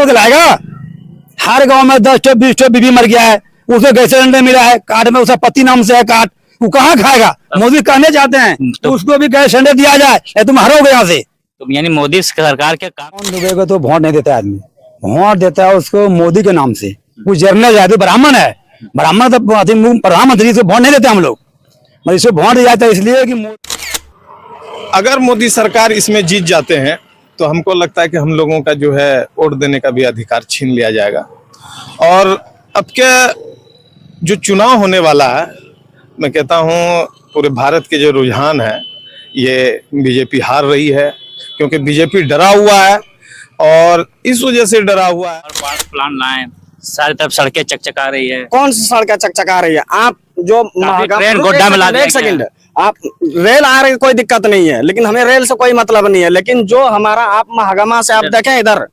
तो लाएगा। हर गांव में 10 टो 20 टो बीबी मर गया है, उसे गैस सिलेंडर मिला है, कार्ड में उसका पति नाम से है कार्ड, वो कहाँ खाएगा। मोदी कहने चाहते हैं तो उसको भी गैस सिलेंडर दिया जाए, या तुम हरोगे यहाँ से। तो यानी मोदी सरकार के काम दुबे को तो वोट नहीं देता है आदमी, वोट देता है उसको मोदी के नाम से। वो जर्नल है तो ब्राह्मण है, ब्राह्मण तो प्रधानमंत्री से वोट नहीं देते हम लोग, मतलब इसे वोट दिया जाता है इसलिए कि अगर मोदी सरकार इसमें जीत जाते हैं तो हमको लगता है कि हम लोगों का जो है वोट देने का भी अधिकार छीन लिया जाएगा। और अब के जो चुनाव होने वाला है, मैं कहता हूँ पूरे भारत के जो रुझान है ये बीजेपी हार रही है, क्योंकि बीजेपी डरा हुआ है और इस वजह से डरा हुआ है। और प्लान लाए, सारी तरफ सड़कें चकचका रही है। कौन सी सड़कें चकचका रही है? आप जो ट्रेन गोड्डा में ला दिया एक सेकंड, आप रेल आ रही कोई दिक्कत नहीं है, लेकिन हमें रेल से कोई मतलब नहीं है। लेकिन जो हमारा आप महागमा से आप देखें इधर,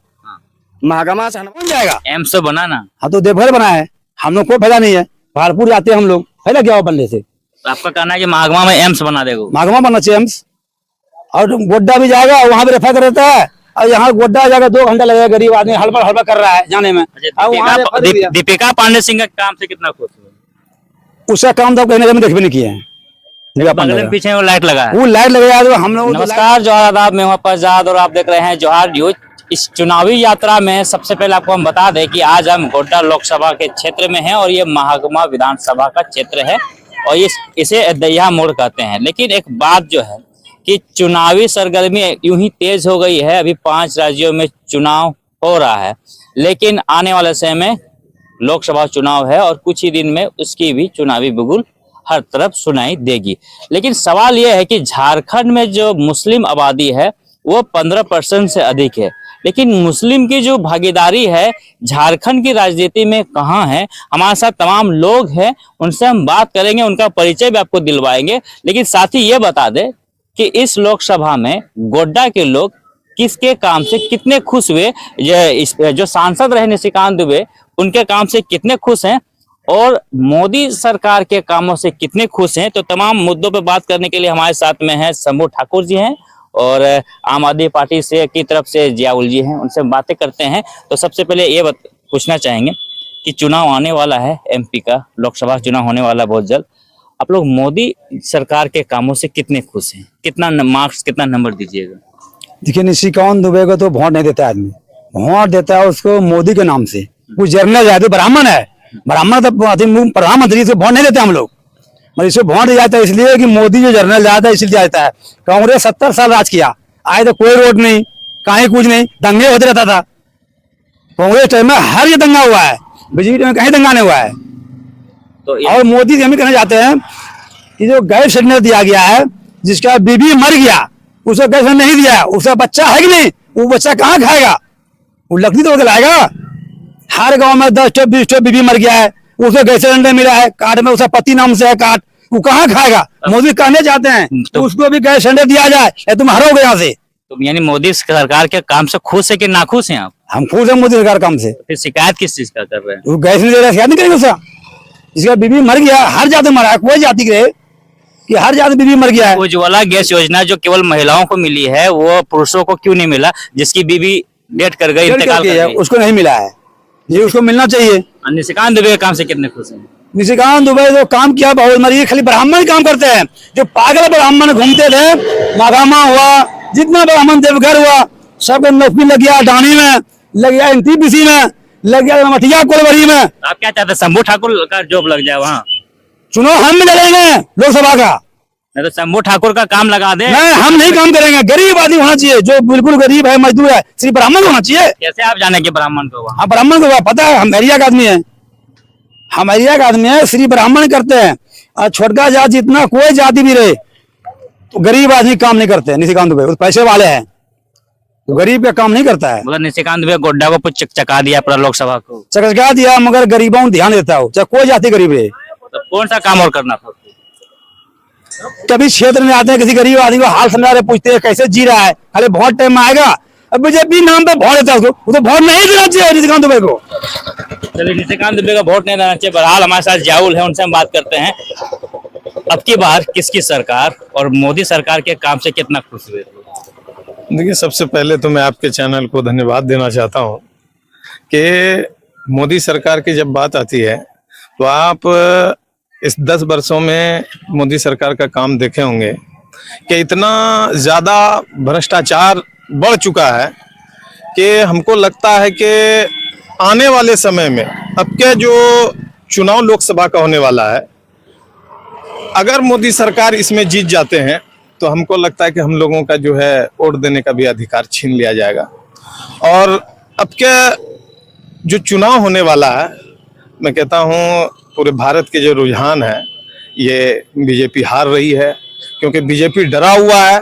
महागमा से कौन जाएगा? एम्स तो बना ना। हाँ तो देवघर बना है, हम लोग को फायदा नहीं है, भागलपुर जाते हैं हम लोग, फायदा क्या हो बनने से। तो आपका कहना है कि महागमा में एम्स बना देगा? महागमा बनना चाहिए एम्स, और गोड्डा भी जाएगा, वहाँ भी रेफर रहता है, और यहाँ गोड्डा जाएगा 2 घंटा लगेगा, गरीब आदमी हड़बड़ हड़बड़ कर रहा है जाने में। दीपिका पांडे सिंह का काम से कितना खुश हुए? उसका काम तो कहीं देख भी नहीं किए हैं। पीछे वो लाइट लगा है, वो लाइट लगेगा तो हम लोग। नमस्कार, जोहार आदाब, मैं हूं आजाद और आप देख रहे हैं जोहार न्यूज। इस चुनावी यात्रा में सबसे पहले आपको हम बता दें कि आज हम गोड्डा लोकसभा के क्षेत्र में हैं और ये महागमा विधानसभा का क्षेत्र है और इसे दहिया मोड़ कहते हैं। लेकिन एक बात जो है कि चुनावी सरगर्मी यूं ही तेज हो गई है। अभी 5 राज्यों में चुनाव हो रहा है, लेकिन आने वाले समय में लोकसभा चुनाव है और कुछ ही दिन में उसकी भी चुनावी बिगुल हर तरफ सुनाई देगी। लेकिन सवाल यह है कि झारखंड में जो मुस्लिम आबादी है वो 15% से अधिक है, लेकिन मुस्लिम की जो भागीदारी है झारखंड की राजनीति में कहाँ है। हमारे साथ तमाम लोग हैं, उनसे हम बात करेंगे, उनका परिचय भी आपको दिलवाएंगे। लेकिन साथ ही ये बता दें कि इस लोकसभा में गोड्डा के लोग किसके काम से कितने खुश हुए, जो सांसद रहे निशिकांत दुबे उनके काम से कितने खुश हैं और मोदी सरकार के कामों से कितने खुश हैं। तो तमाम मुद्दों पर बात करने के लिए हमारे साथ में है शंभू ठाकुर जी हैं और आम आदमी पार्टी से की तरफ से जियाउल जी हैं, उनसे बातें करते हैं। तो सबसे पहले ये पूछना चाहेंगे कि चुनाव आने वाला है, एमपी का लोकसभा चुनाव होने वाला बहुत जल्द, आप लोग मोदी सरकार के कामों से कितने खुश हैं? कितना मार्क्स, कितना नंबर दीजिएगा? देखिए, निशिकांत दुबे को तो वोट नहीं देता आदमी, वोट देता है उसको मोदी के नाम से। वो जर्नल है तो ब्राह्मण है, ब्राह्मण तो प्रधानमंत्री से वोट नहीं देते हम लोग, मतलब इसे वोट दिया जाता है इसलिए कि मोदी जो जर्नल जाता है इसलिए जाता है। कांग्रेस 70 साल राज किया, आए तो कोई रोड नहीं, कहीं कुछ नहीं, दंगे होते रहता था। कांग्रेस टाइम में हर ये दंगा हुआ है, बीजेपी में कहीं दंगा नहीं हुआ है। तो और मोदी से हम कहना चाहते हैं कि जो गैस सिलेंडर दिया गया है, जिसका बीबी मर गया उसे गैस नहीं दिया, उसका बच्चा है कि नहीं, वो बच्चा कहाँ खाएगा, वो लकड़ी तो लाएगा। हर गांव में 10 टो 20 टो बीबी मर गया है, उसे गैस सिलेंडर मिला है, कार्ड में उसका पति नाम से है कार्ड, वो कहाँ खाएगा। मोदी कहने चाहते हैं तो उसको भी गैस सिलेंडर दिया जाए, या तुम हरोगे यहाँ से। तो यानी मोदी सरकार के काम से खुश है कि नाखुश हैं आप? हम खुश हैं मोदी सरकार काम से। फिर शिकायत किस चीज का कर रहे हैं? वो गैस नहीं दे रहा, शिकायत नहीं करेंगे उसका, जिसका बीबी मर गया। हर जाति मरा है, कोई जाति के कि हर जाति बीबी मर गया है। उज्ज्वला गैस योजना जो केवल महिलाओं को मिली है वो पुरुषों को क्यों नहीं मिला? जिसकी बीबी डेथ कर गई, इंतकाल कर गई, उसको नहीं मिला है, ये उसको मिलना चाहिए। निशिकांत दुबे के काम से कितने खुश हैं? निशिकांत दुबे जो काम किया बहुत मरी, खाली ब्राह्मण काम करते हैं। जो पागल ब्राह्मण घूमते थे, महागामा हुआ, जितना ब्राह्मण देवघर हुआ, सब नौकरी लग गया, डानी में लग गया, एनटीपीसी में लग गया, मठिया कोलवरी में। आप क्या चाहते हैं शंभू ठाकुर का जॉब लग जाए वहाँ? चुनाव हम में लड़ेंगे लोकसभा का, नहीं तो शंभू ठाकुर का काम लगा दे। नहीं, हम नहीं काम करेंगे। गरीब आदमी होना चाहिए, जो बिल्कुल गरीब है, मजदूर है, सिर्फ ब्राह्मण होना चाहिए। कैसे आप जाने के ब्राह्मण को? हाँ, ब्राह्मण को पता है, हम एरिया का आदमी है, हम एरिया का आदमी है, सिर्फ ब्राह्मण करते हैं। और छोटका जाति जितना कोई जाति भी रहे तो गरीब आदमी काम नहीं करते। निशिकांत दुबे पैसे वाले हैं, तो गरीब का काम नहीं करता है। मतलब निशिकांत दुबे गोड्डा को चकचका दिया पूरा लोकसभा को, चकचका दिया, मगर गरीबों को ध्यान देता हो, चाहे कोई जाति गरीब रहे। तो कौन सा काम और करना था? कभी क्षेत्र में आते हैं, किसी गरीब आदमी को हाल समझा रहे, पूछते हैं कैसे जी रहा है, अरे बहुत टाइम में आएगा। अब बीजेपी नाम पे वोट देता है उसको, वो तो वोट नहीं देना चाहिए निशिकांत दुबे को। चलिए, निशिकांत दुबे का वोट नहीं देना चाहिए। बहरहाल हमारे साथ जियाउल है, उनसे हम बात करते हैं। अब की बार किसकी सरकार और मोदी सरकार के काम से कितना खुश हुए? देखिए, सबसे पहले तो मैं आपके चैनल को धन्यवाद देना चाहता हूँ कि मोदी सरकार की जब बात आती है तो आप इस 10 वर्षों में मोदी सरकार का काम देखे होंगे कि इतना ज़्यादा भ्रष्टाचार बढ़ चुका है कि हमको लगता है कि आने वाले समय में अब के जो चुनाव लोकसभा का होने वाला है, अगर मोदी सरकार इसमें जीत जाते हैं तो हमको लगता है कि हम लोगों का जो है वोट देने का भी अधिकार छीन लिया जाएगा। और अब के जो चुनाव होने वाला है, मैं कहता हूँ पूरे भारत के जो रुझान है ये बीजेपी हार रही है, क्योंकि बीजेपी डरा हुआ है।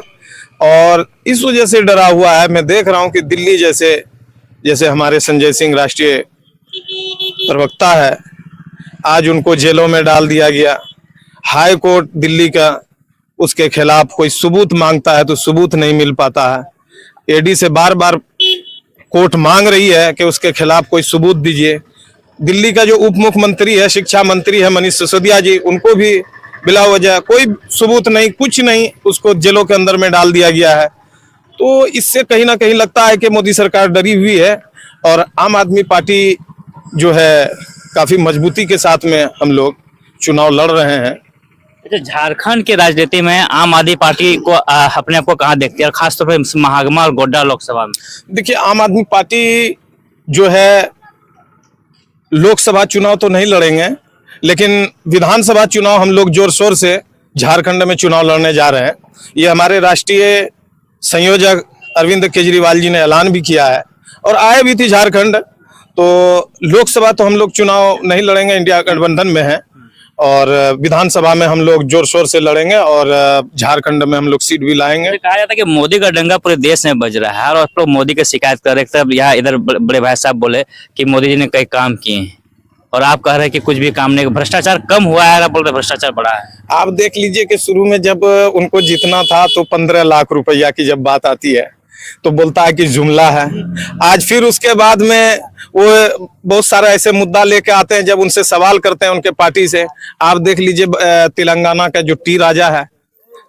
और इस वजह से डरा हुआ है, मैं देख रहा हूँ कि दिल्ली जैसे हमारे संजय सिंह राष्ट्रीय प्रवक्ता है, आज उनको जेलों में डाल दिया गया। हाई कोर्ट दिल्ली का उसके खिलाफ कोई सबूत मांगता है तो सबूत नहीं मिल पाता है। ईडी से बार बार कोर्ट मांग रही है कि उसके खिलाफ कोई सबूत दीजिए। दिल्ली का जो उप मुख्यमंत्री है, शिक्षा मंत्री है मनीष सिसोदिया जी, उनको भी बिला वजह कोई सबूत नहीं, कुछ नहीं, उसको जेलों के अंदर में डाल दिया गया है। तो इससे कहीं ना कहीं लगता है कि मोदी सरकार डरी हुई है और आम आदमी पार्टी जो है काफी मजबूती के साथ में हम लोग चुनाव लड़ रहे हैं। अच्छा, झारखंड की राजनीति में आम आदमी पार्टी को अपने आप को कहाँ देखती है, और खासतौर पर महागमा और गोड्डा लोकसभा में? देखिए, आम आदमी पार्टी जो है लोकसभा चुनाव तो नहीं लड़ेंगे, लेकिन विधानसभा चुनाव हम लोग जोर शोर से झारखंड में चुनाव लड़ने जा रहे हैं। ये हमारे राष्ट्रीय संयोजक अरविंद केजरीवाल जी ने ऐलान भी किया है और आए भी थी झारखंड। तो लोकसभा तो हम लोग चुनाव नहीं लड़ेंगे, इंडिया गठबंधन में है, और विधानसभा में हम लोग जोर शोर से लड़ेंगे और झारखंड में हम लोग सीट भी लाएंगे। कहा जाता है कि मोदी का डंगा पूरे देश में बज रहा है और तो मोदी की शिकायत कर रहे हैं। यहाँ इधर बड़े भाई साहब बोले कि मोदी जी ने कई काम किए हैं और आप कह रहे हैं कि कुछ भी काम नहीं, भ्रष्टाचार कम हुआ है, आप बोल रहे भ्रष्टाचार बढ़ा है। आप देख लीजिए कि शुरू में जब उनको जीतना था तो 15 लाख रुपया की जब बात आती है तो बोलता है कि जुमला है। आज फिर उसके बाद में वो बहुत सारा ऐसे मुद्दा लेके आते हैं, जब उनसे सवाल करते हैं उनके पार्टी से। आप देख लीजिए तेलंगाना का जो टी राजा है,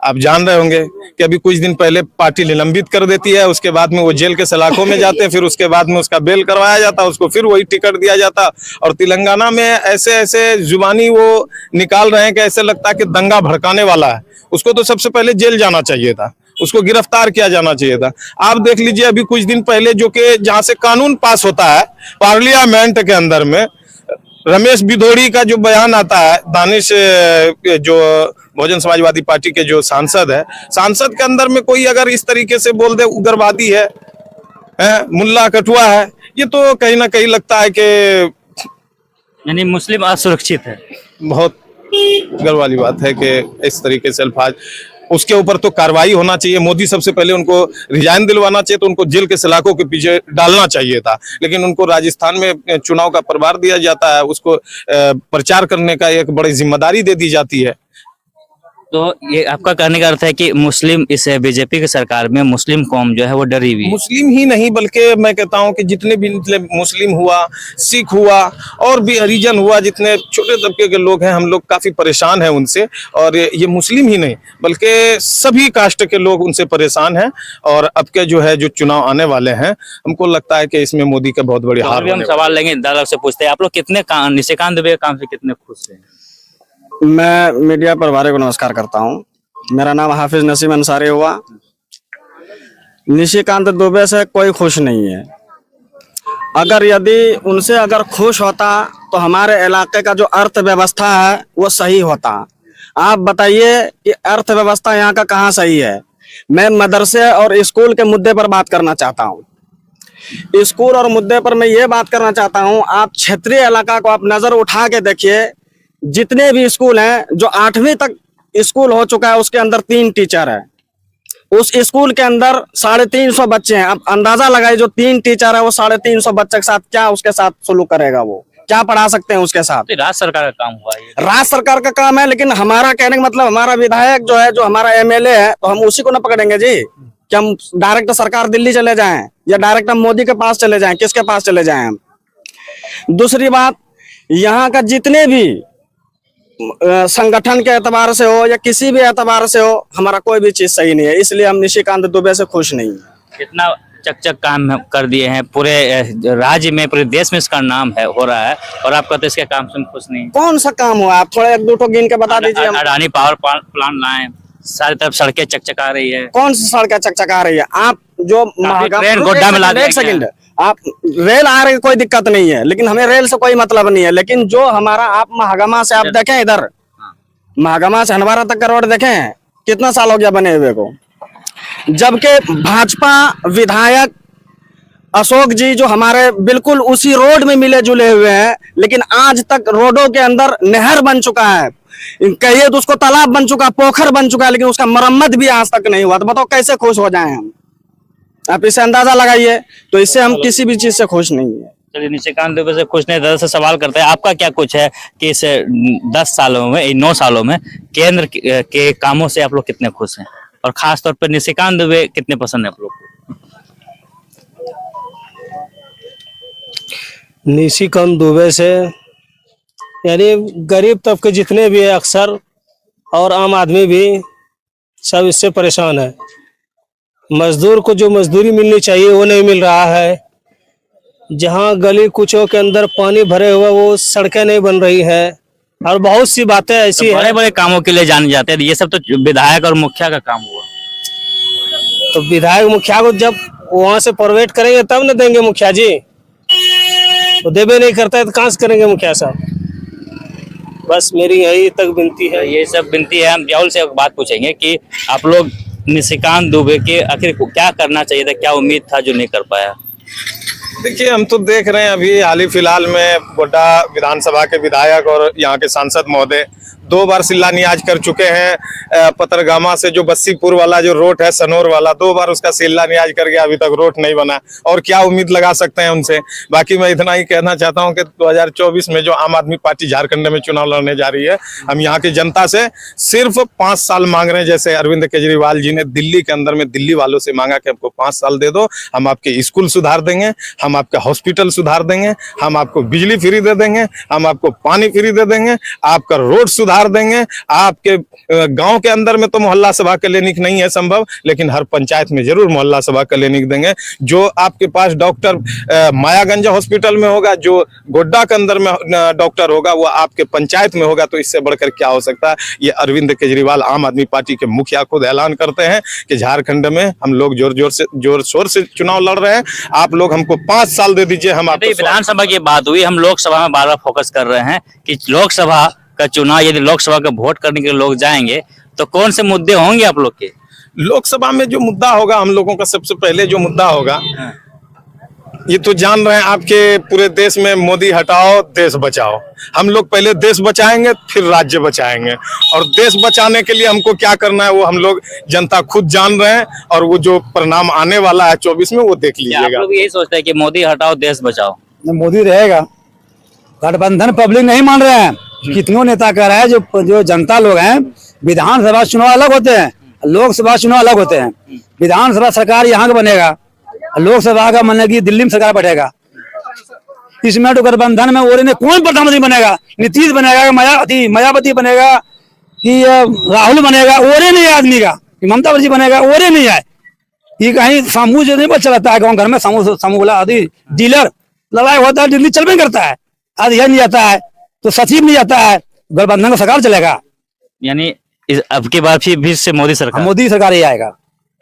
आप जान रहे होंगे कि अभी कुछ दिन पहले पार्टी निलंबित कर देती है, उसके बाद में वो जेल के सलाखों में जाते हैं, फिर उसके बाद में उसका बेल करवाया जाता, उसको फिर वही टिकट दिया जाता। और तेलंगाना में ऐसे ऐसे जुबानी वो निकाल रहे हैं कि ऐसे लगता है कि दंगा भड़काने वाला है। उसको तो सबसे पहले जेल जाना चाहिए था, उसको गिरफ्तार किया जाना चाहिए था। आप देख लीजिए अभी कुछ दिन पहले जो कि जहां से कानून पास होता है पार्लियामेंट के अंदर में, रमेश बिधोड़ी का जो बयान आता है, दानिश जो बहुजन समाजवादी पार्टी के जो सांसद है, सांसद के अंदर में कोई अगर इस तरीके से बोल दे उग्रवादी है, मुल्ला कठुआ है, ये तो कहीं ना कहीं लगता है कि यानी मुस्लिम असुरक्षित है। बहुत गर्व वाली बात है कि इस तरीके से अल्फाज, उसके ऊपर तो कार्रवाई होना चाहिए। मोदी सबसे पहले उनको रिजाइन दिलवाना चाहिए, तो उनको जेल के सलाखों के पीछे डालना चाहिए था, लेकिन उनको राजस्थान में चुनाव का प्रभार दिया जाता है, उसको प्रचार करने का एक बड़ी जिम्मेदारी दे दी जाती है। तो ये आपका कहने का अर्थ है कि मुस्लिम इस बीजेपी की सरकार में मुस्लिम कौम जो है वो डरी हुई है? मुस्लिम ही नहीं बल्कि मैं कहता हूं कि जितने भी मुस्लिम हुआ, सिख हुआ और भी हरिजन हुआ, जितने छोटे तबके के लोग हैं, हम लोग काफी परेशान हैं उनसे। और ये मुस्लिम ही नहीं बल्कि सभी कास्ट के लोग उनसे परेशान हैं। और अब के जो है जो चुनाव आने वाले हैं, हमको लगता है कि इसमें मोदी का बहुत बड़ी हार। हम सवाल लेंगे, दादा से पूछते हैं, आप लोग कितने निशिकांत दुबे के काम से कितने खुश हैं? मैं मीडिया प्रभारी को नमस्कार करता हूं। मेरा नाम हाफिज नसीम अंसारी हुआ। निशिकांत दुबे से कोई खुश नहीं है। अगर यदि उनसे अगर खुश होता तो हमारे इलाके का जो अर्थव्यवस्था है वो सही होता। आप बताइए कि अर्थव्यवस्था यहाँ का कहाँ सही है। मैं मदरसे और स्कूल के मुद्दे पर बात करना चाहता हूँ। स्कूल और मुद्दे पर मैं ये बात करना चाहता हूँ, आप क्षेत्रीय इलाका को आप नजर उठा के देखिए, जितने भी स्कूल हैं, जो 8वीं तक स्कूल हो चुका है उसके अंदर 3 टीचर है। उस स्कूल के अंदर 350 बच्चे हैं। अब अंदाजा लगाए, जो 3 टीचर है वो 350 बच्चे के साथ क्या उसके साथ सलूक करेगा, वो क्या पढ़ा सकते हैं उसके साथ? तो राज्य सरकार का काम हुआ है। राज्य सरकार का काम है, लेकिन हमारा कहने का मतलब हमारा विधायक जो है, जो हमारा एमएलए है, तो हम उसी को ना पकड़ेंगे जी कि हम डायरेक्ट सरकार दिल्ली चले जाएं या डायरेक्ट हम मोदी के पास चले जाएं? किसके पास चले जाएं हम? दूसरी बात, यहाँ का जितने भी संगठन के एतबार से हो या किसी भी एतबार से हो, हमारा कोई भी चीज सही नहीं है, इसलिए हम निशिकांत दुबे से खुश नहीं है। कितना चक काम कर दिए हैं पूरे राज्य में, पूरे देश में इसका नाम है, हो रहा है, और आप कहते हैं इसके काम से हम खुश नहीं हैं। कौन सा काम हुआ? आप थोड़ा एक दो ठो गिन के बता दीजिए हमको। अडानी पावर प्लांट लाए, सारी तरफ सड़कें चकचका रही है। कौन सी सड़कें चकचका रही है? आप जो ट्रेन गोड्डा में ला दिया एक सेकंड, आप रेल आ रही कोई दिक्कत नहीं है, लेकिन हमें रेल से कोई मतलब नहीं है। लेकिन जो हमारा आप महागमा से आप देखें, इधर महागमा से हनवारा तक का रोड देखें, कितना साल हो गया बने हुए को, जबकि भाजपा विधायक अशोक जी जो हमारे बिल्कुल उसी रोड में मिले जुले हुए हैं, लेकिन आज तक रोडों के अंदर नहर बन चुका है, कहिए तो उसको तालाब बन चुका, पोखर बन चुका है, लेकिन उसका मरम्मत भी आज तक नहीं हुआ। तो बताओ कैसे खुश हो जाएं हम? आप इससे अंदाजा लगाइए। तो इससे हम किसी भी चीज से खुश नहीं है। चलिए, निशिकांत दुबे से खुश नहीं, दादा से सवाल करते हैं, आपका क्या कुछ है कि इस 10 सालों में, 9 सालों में केंद्र के कामों से आप लोग कितने खुश हैं, और खास तौर पर निशिकांत दुबे कितने पसंद है आप लोग को? निशिकांत दुबे से यानी गरीब तबके जितने भी है अक्सर, और आम आदमी भी, सब इससे परेशान है। मजदूर को जो मजदूरी मिलनी चाहिए वो नहीं मिल रहा है। जहाँ गली कुचों के अंदर पानी भरे हुआ, वो सड़कें नहीं बन रही है, और बहुत सी बातें ऐसी तो बड़े है। बड़े कामों के लिए जाने जाते हैं, ये सब तो विधायक और मुखिया का काम हुआ। तो विधायक मुखिया को जब वहां से परवेट करेंगे तब न देंगे मुखिया जी। तो देवे नहीं करता है तो कहाँ से करेंगे मुखिया साहब? बस मेरी यही तक विनती है। ये सब विनती है। हम राहुल से एक बात पूछेंगे कि आप लोग निशिकांत दुबे के आखिर को क्या करना चाहिए था, क्या उम्मीद था जो नहीं कर पाया? देखिए, हम तो देख रहे हैं अभी हाल ही फिलहाल में गोड्डा विधानसभा के विधायक और यहाँ के सांसद महोदय 2 बार शिलान्यास कर चुके हैं। पतरगामा से जो बस्सीपुर वाला जो रोड है, सनोर वाला, 2 बार उसका शिलान्यास करके अभी तक रोड नहीं बना, और क्या उम्मीद लगा सकते हैं उनसे। बाकी मैं इतना ही कहना चाहता हूं कि 2024 में जो आम आदमी पार्टी झारखंड में चुनाव लड़ने जा रही है, हम यहाँ की जनता से सिर्फ 5 साल मांग रहे हैं। जैसे अरविंद केजरीवाल जी ने दिल्ली के अंदर में दिल्ली वालों से मांगा कि हमको 5 साल दे दो, हम आपके स्कूल सुधार देंगे, हम आपका हॉस्पिटल सुधार देंगे, हम आपको बिजली फ्री दे देंगे, हम आपको पानी फ्री दे देंगे, आपका रोड सुधार देंगे। आपके गांव के अंदर में तो मोहल्ला सभा क्लिनिक नहीं है संभव, लेकिन हर पंचायत में जरूर मोहल्ला सभा क्लिनिक देंगे। जो आपके पास डॉक्टर मायागंज हॉस्पिटल में होगा, जो गोड्डा के अंदर में डॉक्टर होगा, वो आपके पंचायत में होगा। तो इससे बढ़कर क्या हो सकता है? ये अरविंद केजरीवाल आम आदमी पार्टी के मुखिया खुद ऐलान करते हैं कि झारखंड में हम लोग जोर शोर से चुनाव लड़ रहे हैं, आप लोग हमको 5 साल दे दीजिए। हम आपको विधानसभा की बात हुई, हम लोकसभा में बार बार फोकस कर रहे हैं कि लोकसभा का चुनाव, यदि लोकसभा का वोट करने के लिए लोग जाएंगे तो कौन से मुद्दे होंगे आप लोग के? लोकसभा में जो मुद्दा होगा, हम लोगों का सबसे पहले जो मुद्दा होगा, ये तो जान रहे हैं आपके पूरे देश में मोदी हटाओ देश बचाओ। हम लोग पहले देश बचाएंगे, फिर राज्य बचाएंगे, और देश बचाने के लिए हमको क्या करना है वो हम लोग जनता खुद जान रहे हैं, और वो जो परिणाम आने वाला है 24 में वो देख आप लीजिएगा। लोग यही सोचते हैं कि मोदी हटाओ देश बचाओ? मोदी रहेगा, गठबंधन पब्लिक नहीं मान रहे हैं। कितनों नेता कह रहे हैं, जो जनता लोग हैं, विधानसभा चुनाव अलग होते हैं, लोकसभा चुनाव अलग होते हैं। विधानसभा सरकार यहाँ का बनेगा, लोकसभा का बनेगी दिल्ली में सरकार बैठेगा। इसमें तो गठबंधन में और ने कौन प्रधानमंत्री बनेगा? नीतीश बनेगा, मायावती बनेगा, कि राहुल बनेगा? और नहीं है आदमी का। ममता बनर्जी बनेगा? और नहीं है। ये कहीं समूह जो नहीं बच चलाता है गाँव घर में, समूह बोला आदि डीलर लड़ाई होता है, दिल्ली चल भी करता है, अध्यक्ष नहीं आता है तो सचिव नहीं आता है, गठबंधन का सरकार चलेगा। यानी अब की बार फिर से मोदी सरकार ही आएगा।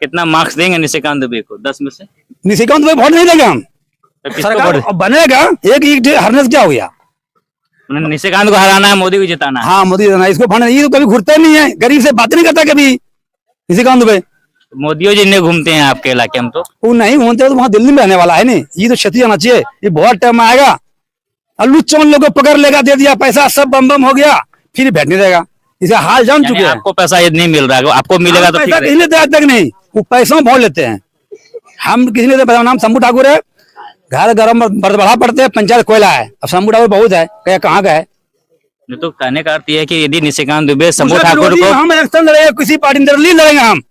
कितना मार्क्स देंगे निशिकांत दुबे को 10 में से? निशिकांत दुबे वोट नहीं देंगे हम। तो किसको सरकार वोट? बनेगा, एक हरने से क्या हो गया? निशिकांत को हराना है, मोदी को जिताना है। हाँ, मोदी जिताना है। इसको भरना, ये तो कभी घुरता नहीं है, गरीब से बात नहीं करता कभी निशिकांत दुबे। मोदी जी ने घूमते हैं आपके इलाके में? तो वो नहीं घूमते तो वहाँ दिल्ली में रहने वाला है नहीं। ये तो क्षति जाना चाहिए। ये बहुत टाइम आएगा, अल्लू चौन लोगों को पकड़ लेगा, दे दिया पैसा, सब बम हो गया, फिर बैठ नहीं रहेगा। इसे हाल जान चुके हैं। आपको पैसा यदि नहीं मिल रहा है, आपको मिलेगा तो पैसा किसी लेते आज तक नहीं, वो पैसा में भोट लेते हैं। हम किसी ने मेरा नाम शंभू ठाकुर है, घर गरम बढ़ा पड़ते हैं, पंचायत कोयला है। अब शंभू ठाकुर बहुत है, क्या कहाँ का है? तो कहने का अर्थ ये है कि यदि निशिकांत दुबे शंभू ठाकुर को, हम इलेक्शन लड़ेंगे, किसी पार्टी में लड़ेंगे, हम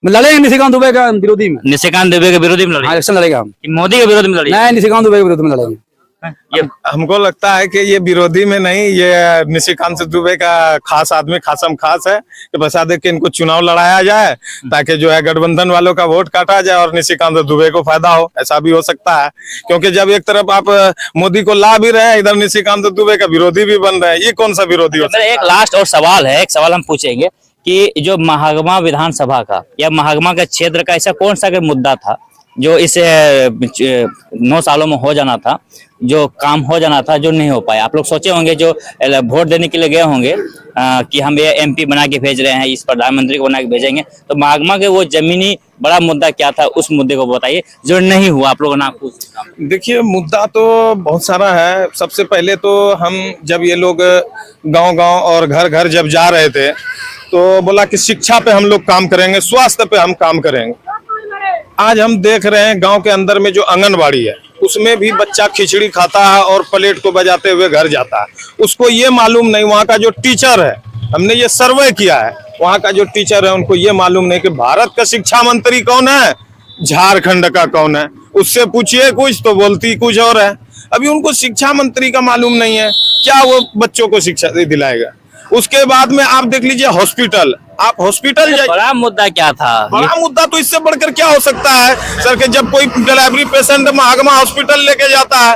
लड़ेंगे निशिकांत दुबे का विरोधी में, निशिकांत दुबे के विरोधी में लड़ेंगे, इलेक्शन लड़ेगा हम। मोदी के विरोध में लड़ेंगे? नहीं, निशिकांत दुबे के विरोध में लड़ेंगे। ये हमको लगता है कि ये विरोधी में नहीं, ये निशिकांत दुबे का खास आदमी खासम खास है कि बसा दे के इनको चुनाव लड़ाया जाए ताकि जो है गठबंधन वालों का वोट काटा जाए और निशिकांत दुबे को फायदा हो। ऐसा भी हो सकता है, क्योंकि जब एक तरफ आप मोदी को ला भी रहे हैं, इधर निशिकांत दुबे का विरोधी भी बन रहे हैं। ये कौन सा विरोधी हो? मेरा एक लास्ट और सवाल है, एक सवाल हम पूछेंगे कि जो महागमा विधानसभा का या महागमा के क्षेत्र का ऐसा कौन सा मुद्दा था जो इस 9 सालों में हो जाना था, जो काम हो जाना था, जो नहीं हो पाया? आप लोग सोचे होंगे जो वोट देने के लिए गए होंगे कि हम ये MP बना के भेज रहे हैं, इस प्रधानमंत्री को बना के भेजेंगे, तो महागमा के वो जमीनी बड़ा मुद्दा क्या था, उस मुद्दे को बताइए जो नहीं हुआ। आप लोगों ने देखिए, मुद्दा तो बहुत सारा है। सबसे पहले तो हम जब ये लोग गांव-गांव और घर-घर जब जा रहे थे तो बोला कि शिक्षा पे हम लोग काम करेंगे, स्वास्थ्य पे हम काम करेंगे। आज हम देख रहे हैं गांव के अंदर में जो आंगनबाड़ी है उसमें भी बच्चा खिचड़ी खाता है और प्लेट को बजाते हुए घर जाता है। उसको ये मालूम नहीं, वहाँ का जो टीचर है, हमने ये सर्वे किया है, वहाँ का जो टीचर है उनको ये मालूम नहीं कि भारत का शिक्षा मंत्री कौन है, झारखंड का कौन है। उससे पूछिए कुछ तो बोलती कुछ और है। अभी उनको शिक्षा मंत्री का मालूम नहीं है, क्या वो बच्चों को शिक्षा दिलाएगा? उसके बाद में आप देख लीजिए हॉस्पिटल, आप हॉस्पिटल बड़ा मुद्दा क्या था? बड़ा मुद्दा तो इससे बढ़कर क्या हो सकता है सर, कि जब कोई डिलीवरी पेशेंट महागमा हॉस्पिटल लेके जाता है,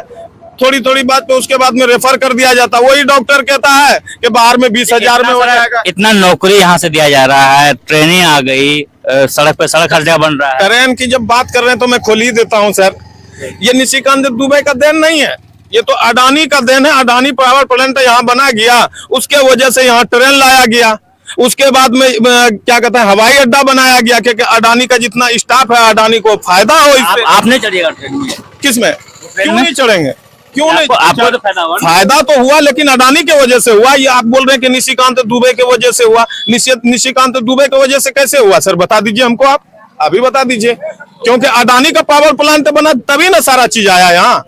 थोड़ी थोड़ी बात पे उसके बाद में रेफर कर दिया जाता है, वही डॉक्टर कहता है कि बाहर में 20,000 में हो जाएगा। इतना नौकरी यहाँ से दिया जा रहा है, ट्रेनें आ गई, सड़क पे सड़क हर जगह बन रहा है। ट्रेन की जब बात कर रहे हैं तो मैं खोल ही देता हूँ सर, ये निशिकांत दुबे का देन नहीं है, ये तो अडानी का देन है। अडानी पावर प्लांट यहाँ बना गया, उसके वजह से यहाँ ट्रेन लाया गया। उसके बाद में क्या कहते हैं, हवाई अड्डा बनाया गया, क्योंकि अडानी का जितना स्टाफ है अडानी को फायदा हो इससे। आप नहीं चढ़िएगा ट्रेन में? किसमें? क्यों नहीं चढ़ेंगे? क्यों नहीं? आपको तो फायदा हुआ ना? फायदा तो हुआ, लेकिन अडानी के वजह से हुआ। ये आप बोल रहे हैं कि निशिकांत दुबे के वजह से हुआ। निशिकांत दुबे के वजह से कैसे हुआ सर, बता दीजिए हमको, आप अभी बता दीजिए। क्योंकि अडानी का पावर प्लांट बना तभी ना सारा चीज आया यहाँ,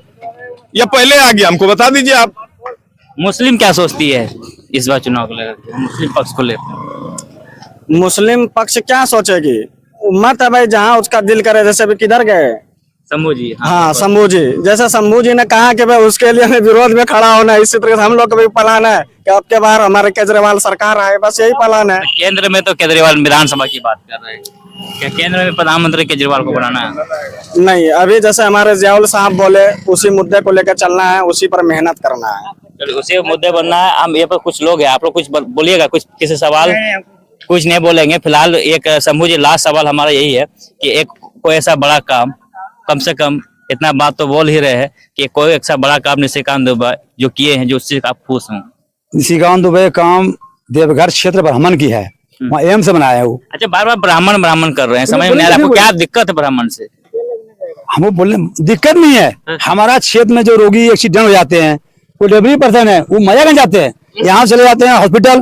या पहले आ गया? हमको बता दीजिए आप। मुस्लिम क्या सोचती है इस बार चुनाव को लेकर, मुस्लिम पक्ष को लेकर? मुस्लिम पक्ष क्या सोचेगी? मत है भाई, जहाँ उसका दिल करे। जैसे भी किधर गए शंभू जी, हाँ शंभू जी, जैसे शंभू जी ने कहा कि भाई उसके लिए हमें विरोध में खड़ा होना है, इसी तरह से हम लोग का भी प्लान है कि अब के बार हमारे केजरीवाल सरकार आए, बस यही प्लान है। केंद्र में तो केजरीवाल विधानसभा की बात कर रहे हैं, क्या केंद्र में प्रधानमंत्री केजरीवाल को बनाना है? नहीं, अभी जैसे हमारे जियाउल साहब बोले उसी मुद्दे को लेकर चलना है, उसी पर मेहनत करना है। उसी मुद्दे बनना है। हम ये पर कुछ लोग हैं, आप लोग कुछ बोलिएगा, कुछ किसी सवाल? कुछ नहीं बोलेंगे फिलहाल। एक शंभू जी, लास्ट सवाल हमारा यही है कि एक कोई ऐसा बड़ा काम, कम से कम इतना बात तो बोल ही रहे हैं कि कोई ऐसा बड़ा काम निशिकांत दुबे जो किए हैं जो उससे आप खुश हों? निशिकांत दुबे काम देवघर क्षेत्र ब्राह्मण की है, वहाँ एम्स बनाया है वो। अच्छा, बार बार ब्राह्मण ब्राह्मण कर रहे हैं, समझ में नहीं आ रहा आपको क्या दिक्कत है ब्राह्मण से? हम बोलने दिक्कत नहीं है, हमारा क्षेत्र में जो रोगी एक्सीडेंट हो जाते हैं, कोई डिलीवरी पर्सन है, वो मजागंज जाते हैं, यहाँ चले जाते हैं हॉस्पिटल,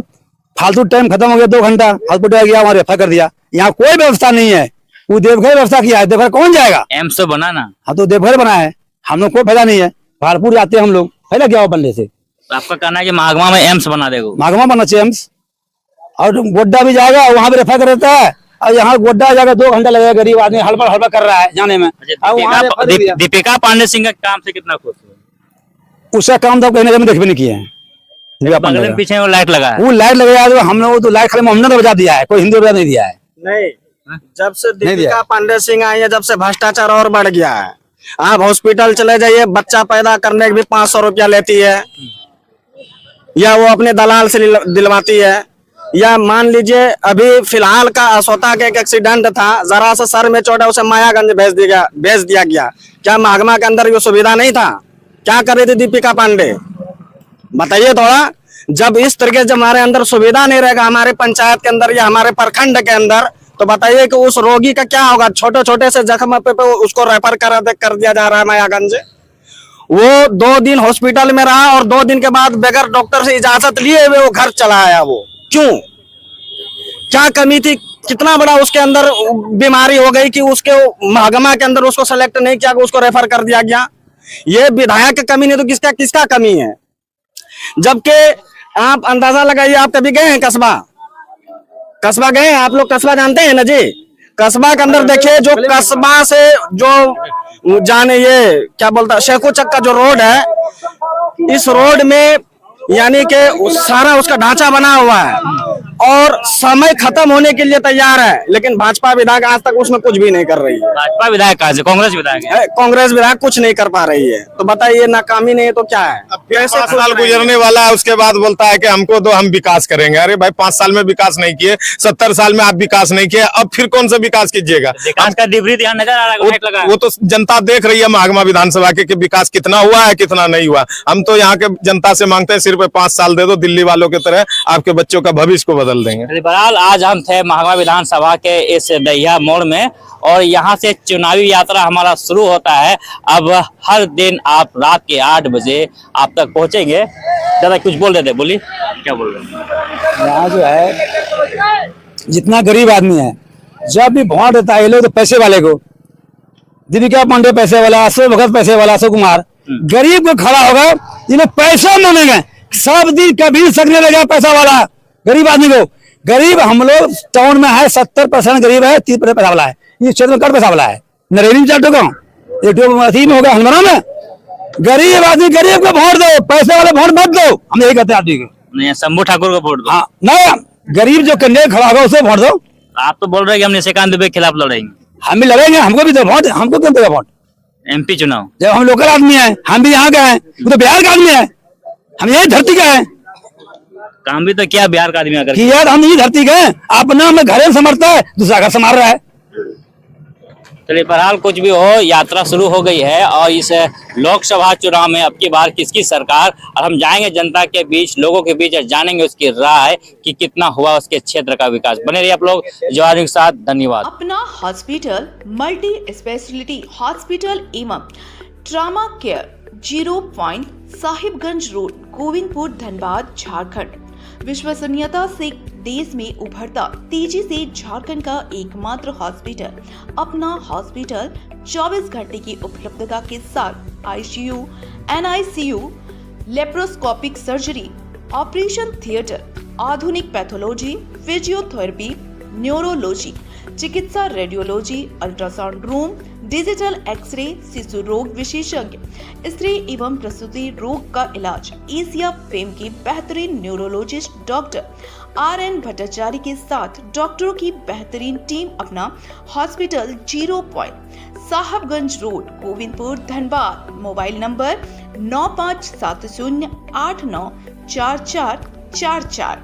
फालतू टाइम खत्म हो गया, 2 घंटा हॉस्पिटल गया, वहाँ रेफर कर दिया। यहाँ कोई व्यवस्था नहीं है, वो देवघर व्यवस्था किया है। देवघर कौन जाएगा? एम्स तो बना ना। हाँ, तो देवघर बना है, हम लोग कोई फायदा नहीं है। भालपुर जाते हैं हम लोग, फायदा क्या हो बनने से? तो आपका कहना है कि महागमा में एम्स बना देगा? महागमा बनना चाहिए एम्स, और गोड्डा भी जाएगा, वहाँ भी रेफर कर देता है, और यहाँ गोड्डा जाकर 2 घंटा लगेगा, गरीब आदमी हड़बड़ हड़बड़ कर रहा है जाने में। दीपिका पांडे सिंह का काम से कितना खुश है? उसका काम तो कहीं देख भी नहीं किए हैं। बगल में पीछे वो लाइट लगा है, वो लाइट लगाया तो हम लोग तो लाइट खाली मोहम्मद ने बजा दिया है, कोई हिंदी बजा नहीं दिया है। नहीं, जब से दीपिका पांडे सिंह आई है, जब से भ्रष्टाचार और बढ़ गया है। आप हॉस्पिटल चले जाइए, बच्चा पैदा करने के भी 500 रुपया लेती है, या वो अपने दलाल से दिलवाती है। या मान लीजिए अभी फिलहाल का असोता का एक एक्सीडेंट था, जरा सा सर में चोट है, उसे मायागंज भेज दिया गया। क्या महागमा के अंदर ये सुविधा नहीं था? क्या कर रही थी दीपिका पांडे, बताइए थोड़ा। जब इस तरीके से हमारे अंदर सुविधा नहीं रहेगा, हमारे पंचायत के अंदर या हमारे प्रखंड के अंदर, तो बताइए कि उस रोगी का क्या होगा। छोटे छोटे से जख्म पे उसको रेफर कर दिया जा रहा है मायागंज। वो 2 दिन हॉस्पिटल में रहा और 2 दिन के बाद बगैर डॉक्टर से इजाजत लिए हुए वो घर चला आया। वो क्यों? क्या कमी थी? कितना बड़ा उसके अंदर बीमारी हो गई कि उसके महागमा के अंदर उसको सेलेक्ट नहीं किया, उसको रेफर कर दिया गया। ये विधायक की कमी नहीं तो किसका कमी है? जबकि आप अंदाजा लगाइए, आप कभी गए हैं कस्बा गए हैं आप लोग? कस्बा जानते हैं ना जी? कस्बा के अंदर देखिए, जो कस्बा से जो जाने ये क्या बोलता है शेखू चक का जो रोड है, इस रोड में यानी कि सारा उसका ढांचा बना हुआ है और समय खत्म होने के लिए तैयार है, लेकिन भाजपा विधायक आज तक उसमें कुछ भी नहीं कर रही है। भाजपा विधायक कहाँ से, कांग्रेस विधायक है? कांग्रेस विधायक कुछ नहीं कर पा रही है, तो बताइए नाकामी नहीं है तो क्या है। अब 5 साल गुजरने वाला है, उसके बाद बोलता है कि हमको दो, हम विकास करेंगे। अरे भाई 5 साल में विकास नहीं किए, 70 साल में आप विकास नहीं किए, अब फिर कौन सा विकास कीजिएगा? विकास का डिब्री यहाँ नजर आ रहा है, लाइट लगा है। वो तो जनता देख रही है महागमा विधानसभा के कि विकास कितना हुआ है कितना नहीं हुआ। हम तो यहाँ के जनता से मांगते हैं सिर्फ 5 साल दे दो, दिल्ली वालों की तरह आपके बच्चों का भविष्य को बदल देंगे। बहरहाल आज हम थे महागमा विधानसभा के इस दहिया मोड़ में और यहाँ से चुनावी यात्रा हमारा शुरू होता है। अब हर दिन आप रात के 8 बजे आप तक पहुंचेंगे। दादा कुछ बोल रहे थे, बोलिए क्या बोल रहे हैं? यहाँ जो है जितना गरीब आदमी है, जब भी वोट देता है ये लोग तो पैसे वाले को, दीपिका पांडे पैसे वाला, अशोक भगत पैसे वाला, अशोक कुमार, गरीब को खड़ा होगा जिन्हें पैसा मांगेंगे, सब दिन कभी सकने लगा पैसा वाला गरीब आदमी को। गरीब हम लोग टाउन में है 70% गरीब है, 30% पैसा वाला है। ये क्षेत्र में कट पैसा वाला है, नरेंद्र चाटो का अथी में होगा हनुमाना में। गरीब आदमी गरीब को वोट दो, पैसे वाले वोट मत दो, हम यही कहते हैं आदमी को। नहीं, शंभू ठाकुर को वोट दो। हाँ नहीं, गरीब जो कैंडिडेट खड़ा होगा उसे वोट दो। आप तो बोल रहे हैं कि हम निशिकांत दुबे के खिलाफ लड़ेंगे। हम भी लड़ेंगे, हमको भी दो वोट, हमको क्यों देगा वोट? MP चुनाव जब हम लोकल आदमी हैं, हम भी यहाँ का हैं, वो तो बिहार का आदमी है, हम यही धरती का है। काम भी तो क्या बिहार का आदमी अगर कि यार हम यही धरती का है, अपना हमें घरे संभालता है, दूसरा घर संभाल रहा है। चलिए बहरहाल कुछ भी हो, यात्रा शुरू हो गई है और इस लोकसभा चुनाव में अब की बार किसकी सरकार, और हम जाएंगे जनता के बीच, लोगों के बीच और जानेंगे उसकी राय कि कितना हुआ उसके क्षेत्र का विकास। बने रहिए आप लोग जवाहर के साथ। धन्यवाद। अपना हॉस्पिटल मल्टी स्पेशलिटी हॉस्पिटल एवं trauma care 0 point Sahibganj road, Govindpur, Dhanbad, Jharkhand. विश्वसनीयता से देश में उभरता, तेजी से झारखंड का एकमात्र हॉस्पिटल। अपना हॉस्पिटल 24 घंटे की उपलब्धता के साथ ICU, NICU, laparoscopic surgery, operation theatre, आधुनिक पैथोलॉजी, फिजियोथेरेपी, न्यूरोलॉजी, चिकित्सा, radiology, ultrasound room, digital X ray, शिशु रोग विशेषज्ञ, स्त्री एवं प्रसूति रोग का इलाज। एशिया फेम के बेहतरीन न्यूरोलॉजिस्ट डॉक्टर RN भट्टाचार्य के साथ डॉक्टरों की बेहतरीन टीम। अपना hospital 0 point Sahibganj road, Govindpur, Dhanbad. Mobile number 9570894444।